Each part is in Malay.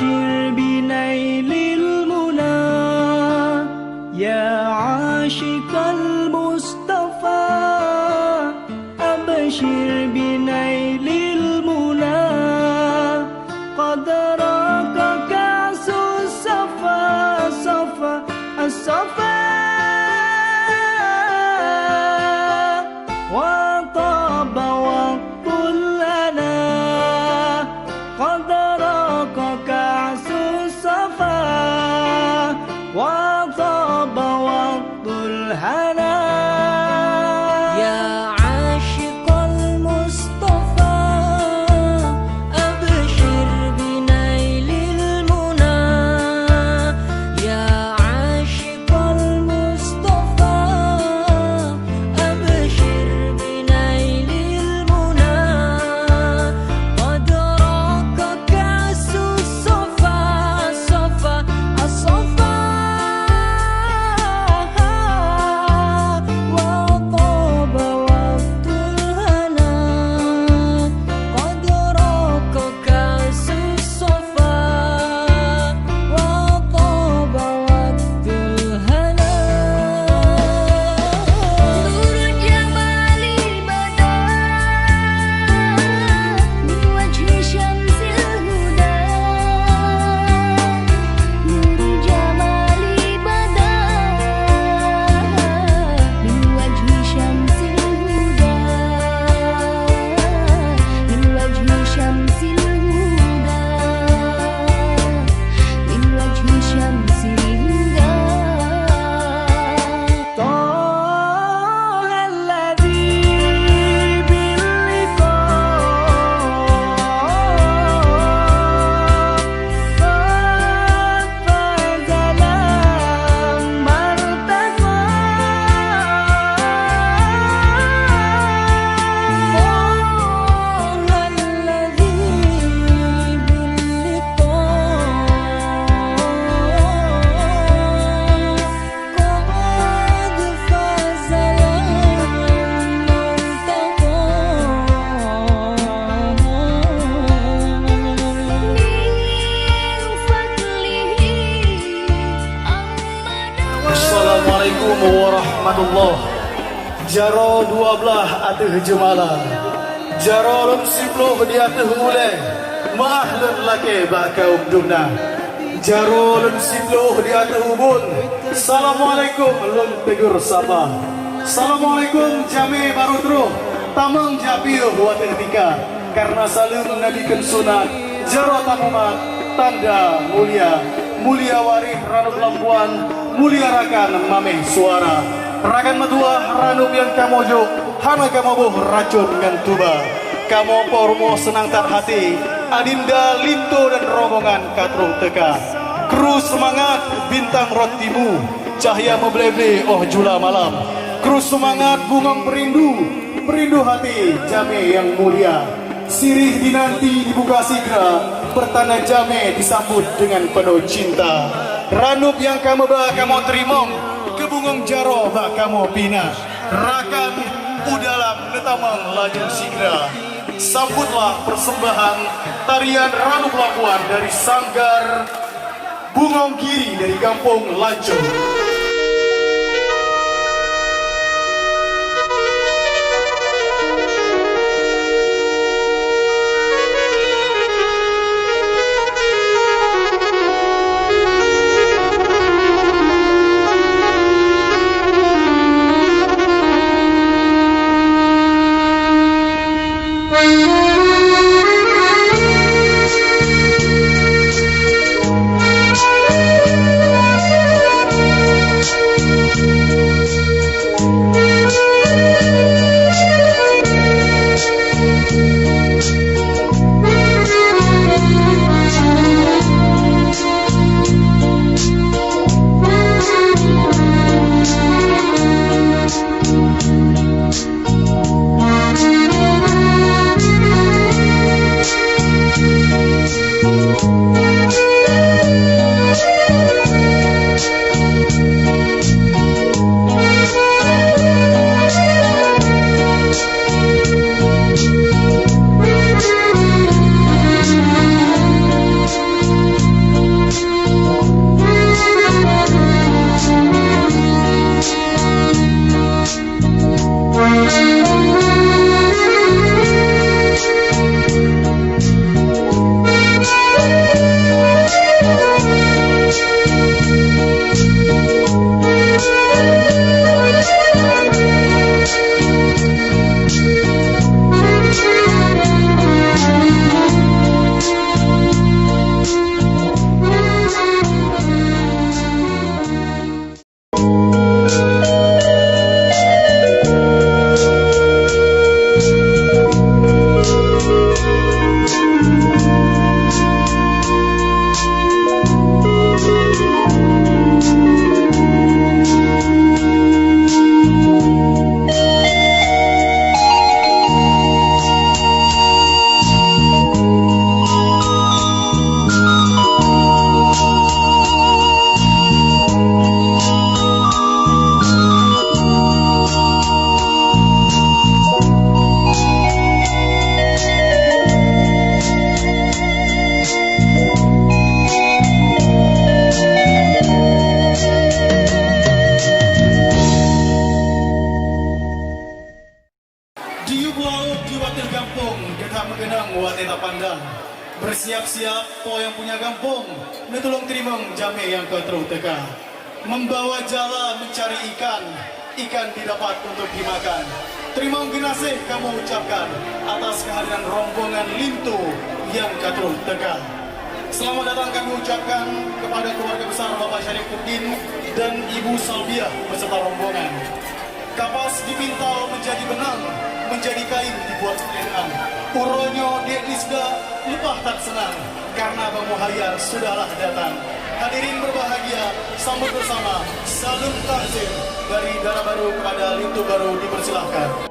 أبشر بنيل المنى يا عاشق المصطفى أبشر بنيل المنى قد راك كأس الصفا صفا الصفا وطاب وقت لنا قد راك كأس الصفا وطاب وقت الهنا يا عاشق المصطفى أبشر بنيل المنى يا عاشق المصطفى أبشر بنيل المنى قد راك كأس الصفا صفا الصفا وطاب وقت الهنا قد راك كأس الصفا وطاب وقت الهنا نور جمالي بدا من وجه شمس الهدى نور جمالي بدا من وجه شمس الهدى من وجه شمس الهدى من وجه شمس الهدى طه الذي باللقاء قد فاز لما ارتقى طه الذي باللقاء قد فاز لما Assalamualaikum warahmatullahi. Jaro 12 ateh jemala. Jaro lum 10 di ateh uleh. Mahlun lake ba kaum dumna. Jaro lum 10 di ateh ubun. Assalamualaikum lum tegur sabah. Assalamualaikum jami baru terus. Tamang jabiyo buat ketika. Karena saling nabikan sunat. Jaro tamumat tanda mulia. Mulia warih ranub lampuan. Mulia rakan mameh suara rakan medua ranum yang kamojo hana kamobuh racun ngan tuba kamo pormo senang tak hati adinda linto dan rombongan katrung teka kru semangat bintang rotimu cahaya membleble oh jula malam kru semangat bungong perindu hati jame yang mulia sirih dinanti dibuka sigra bertanda jame disambut dengan penuh cinta ranub yang kamu ba kamu terima kebungong jaro ba kamu bina rakan udalam netamang lajeng sigra sambutlah persembahan tarian ranub labuan dari sanggar bungong kiri dari kampung Lancung. Netulung terima jame yang kau teruteka. Membawa jala mencari ikan, ikan didapat untuk dimakan. Terima kasih kamu ucapkan atas kehadiran rombongan Lintu yang kau teka. Selamat datang kami ucapkan kepada keluarga besar Bapak Syarifuddin dan Ibu Salbiah beserta rombongan. Kapas dipintal menjadi benang, menjadi kain dibuat selendang. Uronyo Deklisda lepah tak senang, karena Bang Muhayyar sudahlah datang. Hadirin berbahagia, sambut bersama salam takzim dari Dara Baru kepada Lintu Baru, dipersilahkan.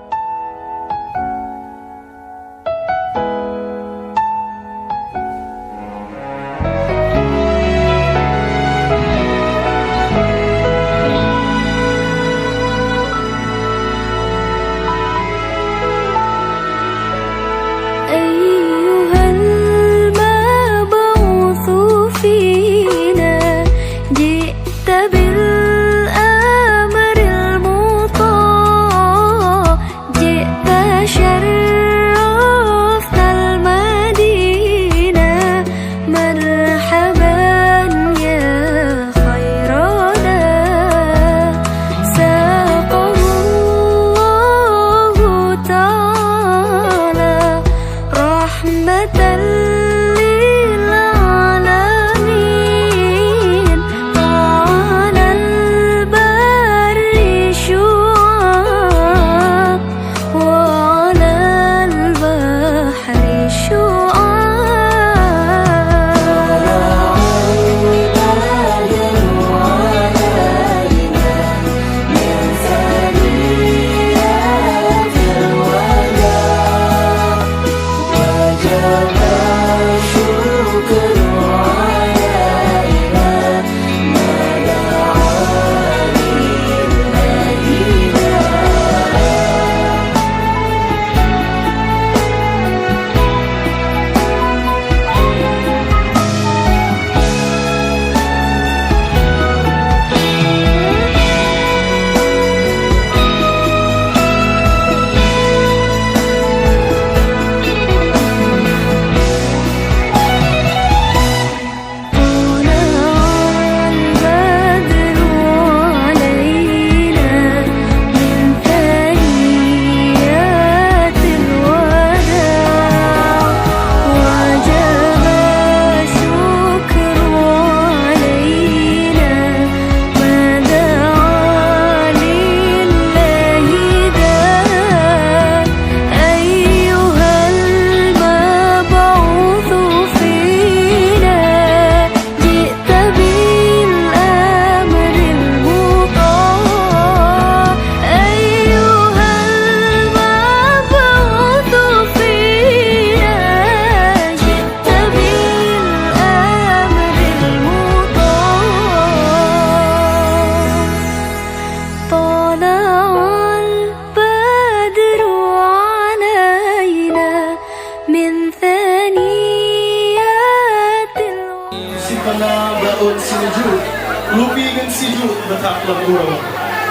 Lupi dengan siju letak lembur.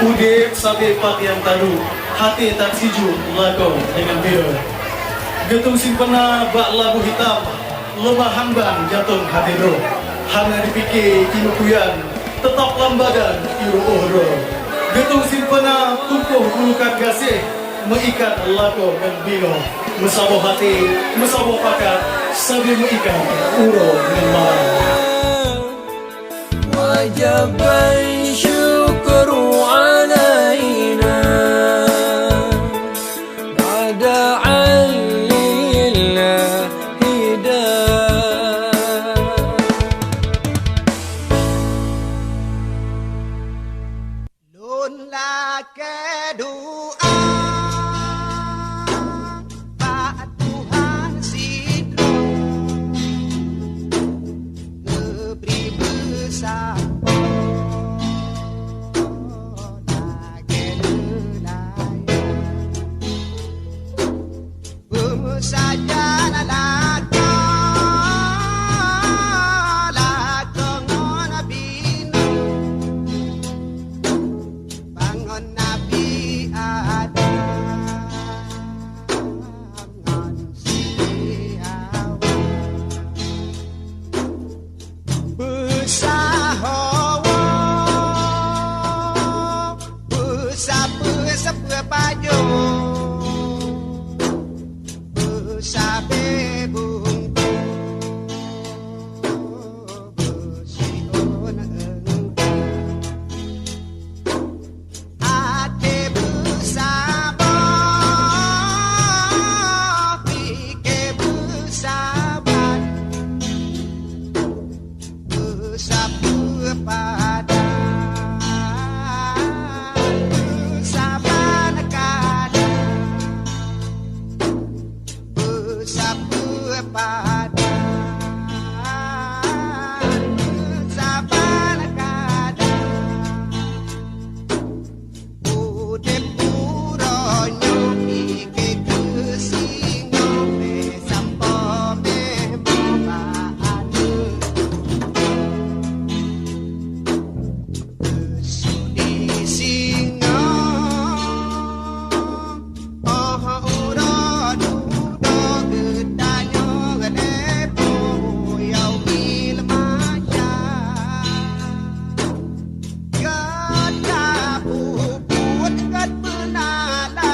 Udip sampai pak yang tadu, hati tak siju lagu dengan biru. Getung simpena bak labu hitam, lemah hambang jantung hati bro. Hana dipikir ibu kuyan, tetap lambadan ibu ohro. Getung simpena tumpuh bulukan gasih, mengikat lagu dan biru. Mesabo hati, mesabo pakat, sambil mengikat uro dengan marah. وجب الشكر علينا بعد علينا هداية Luôn là kẻ doa và Tuhan Sidro ngeberi besar bersama padan bersama kadang bersama padan bersama kadang udep puronyo ike kesingo me sampo me mobaane sudi singo oh ora dudo gedanyo gede yau ilmaya gada bubut gad penala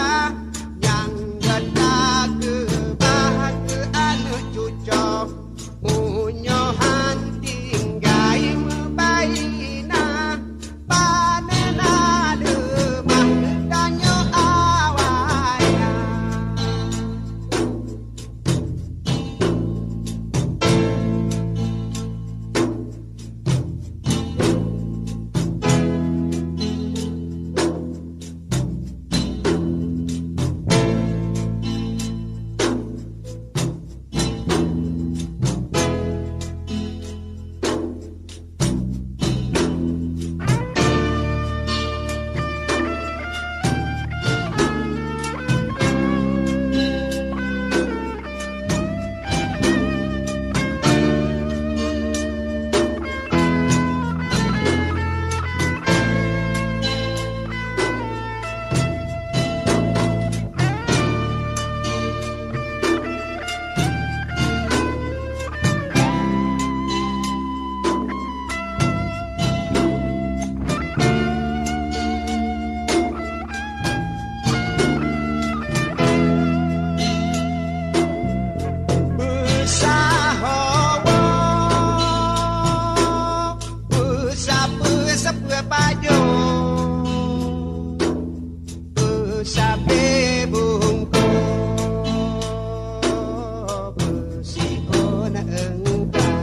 yang gada kebahagiaan cuco munyohan tinggai mebaina panena lemah gedanyo awaya bersahawa bersapa baju bersape bungku bersihon engkau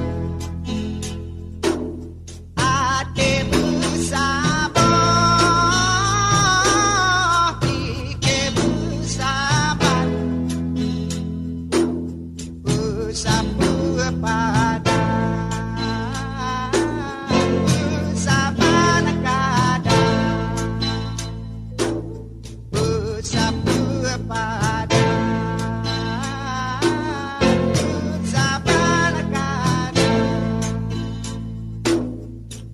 ate bersabar ike bersabar bersama padan bersama kadang bersama padan bersama kadang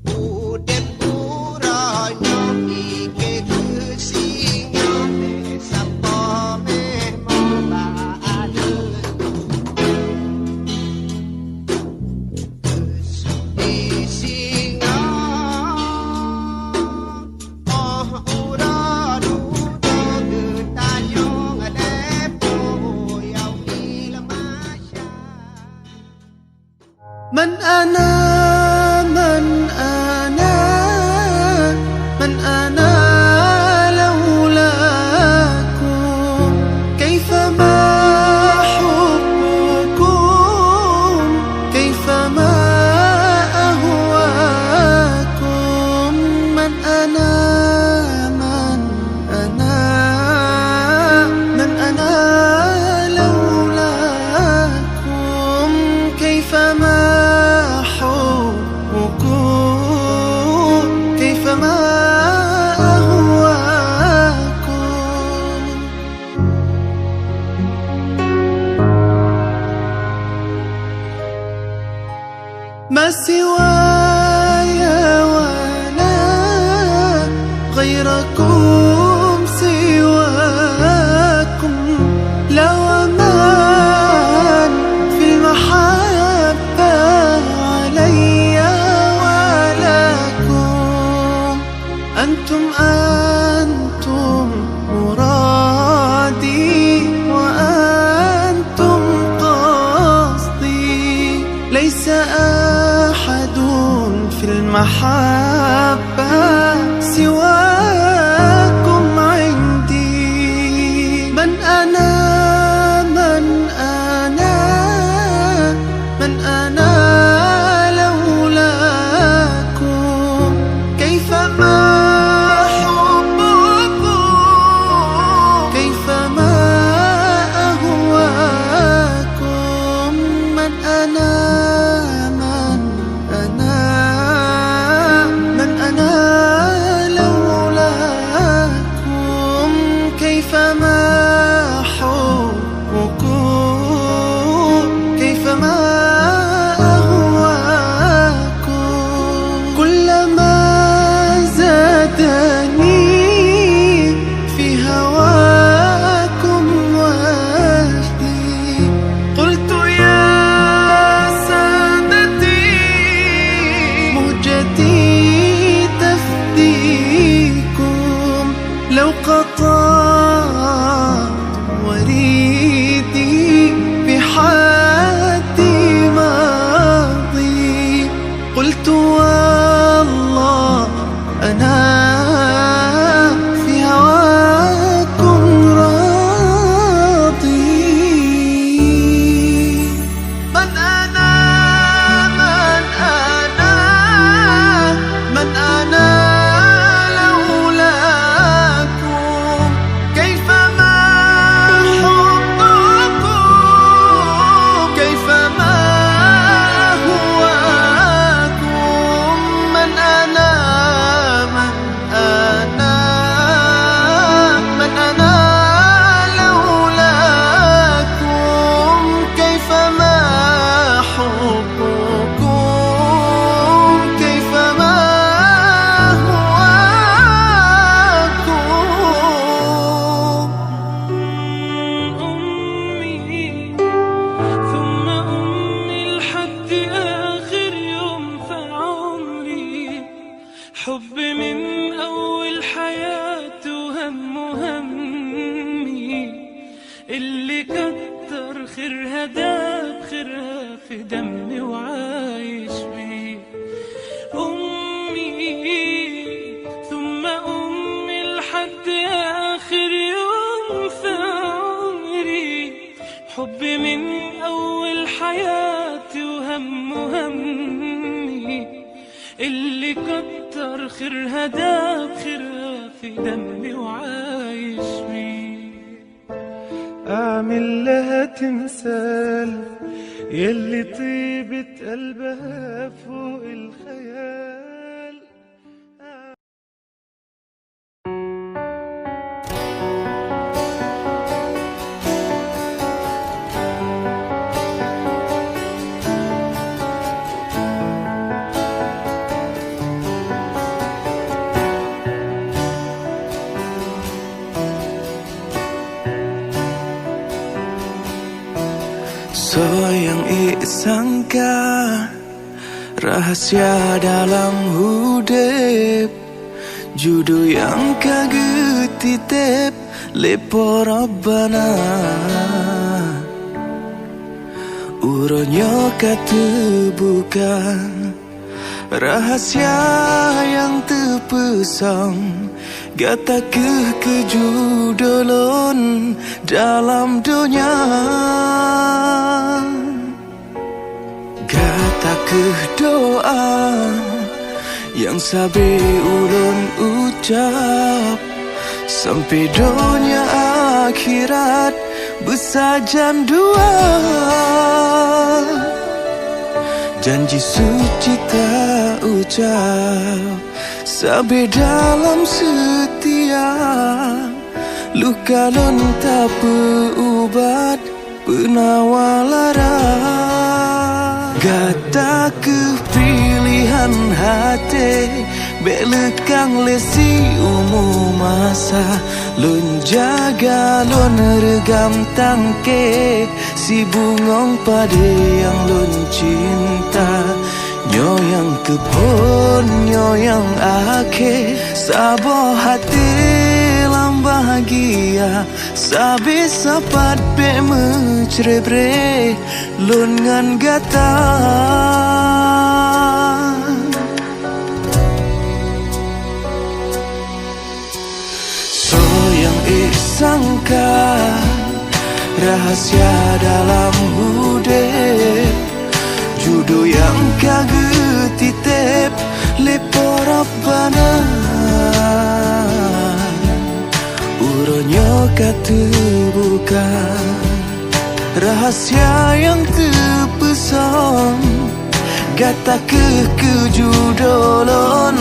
udep puronyo ike kesingo me sampo me mobaane di singa oh ura dudo gedanyo ngadepo yau ilmasya من أنا من أنا من أنا لولاكم كيفما حبكم كيفما أهواكم من أنا من أنا من أنا لولاكم كيفما حبكم كيفما أهواكم ما سواي ولا غيركم سواكم لا ومن في المحبة علي ولكم أنتم مرادي وأنتم قصدي ليس أحد في المحبة سواكم عندي من أنا من أنا من أنا لولاكم قلت والله أنا في هواكم راضي. من أنا من أنا من أنا لولاكم، كيفما حبكم كيفما هواكم. من أنا من أنا من أنا لولاكم، كيفما حبكم كيفما هواكم. أمي ثم أمي لحد آخر يوم في عمري، حب من أول حياة وهم همي، اللي كتر خيرها داب خيرها في دمي وعايش بيه. أمي ثم أمي لحد آخر يوم في عمري، حب من أول حياتي وهم همي، اللي كتر خيرها داب خيرها في دمي وعايش بيه. أعمل لها تمثال يلي طيبة قلبها فوق الخيال. So yang sangka rahasia dalam hudep, judu yang kaget titip lepo Rabbana. Uronyo kata bukan rahasia yang terpesong, gata kejudulun dalam dunia. Gata doa yang sabi ulun ucap, sampai dunia akhirat besajan dua. Janji suci tak ucap, sabi dalam setia, luka lun tak berubat penawalara. Gata kepilihan hati belekang lesi umum masa, lun jaga lun regam tangke si bungong pada yang lun cinta. Nyo yang kebun, nyo yang akhir, sabo hati lam bahagia, sabi sapat be mencerebre lun ngan gata. So yang sangka rahasia dalam hudep, judo yang kaget titip lepo Rabbana. Uronyo kata bukan rahasia yang terpesong, gata kejudulun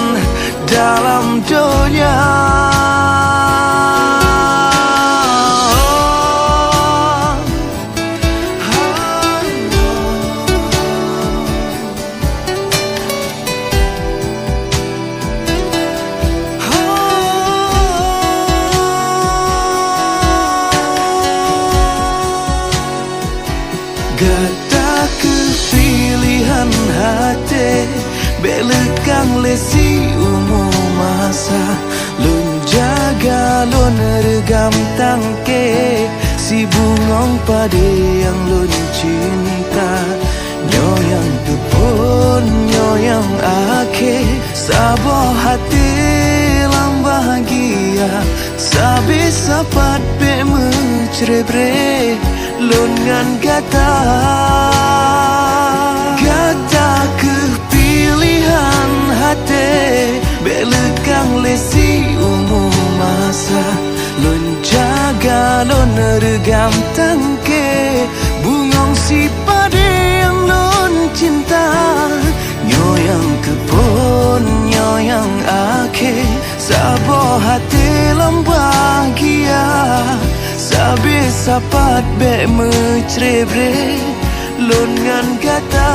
dalam dunia. Gata kepilihan hati belekang lesi umum masa, lun jaga lun regam tangke si bungong pada yang lun cinta. Nyo yang tepun, nyo yang cerebre lun ngan kata kepilihan hati belakang lesi umum masa lun jaga lun regam tangke bungong si pade yang lun cinta nyoyang kepon nyoyang ake sabo hati lambagia sabe sapat be mecrebre lun ngan kata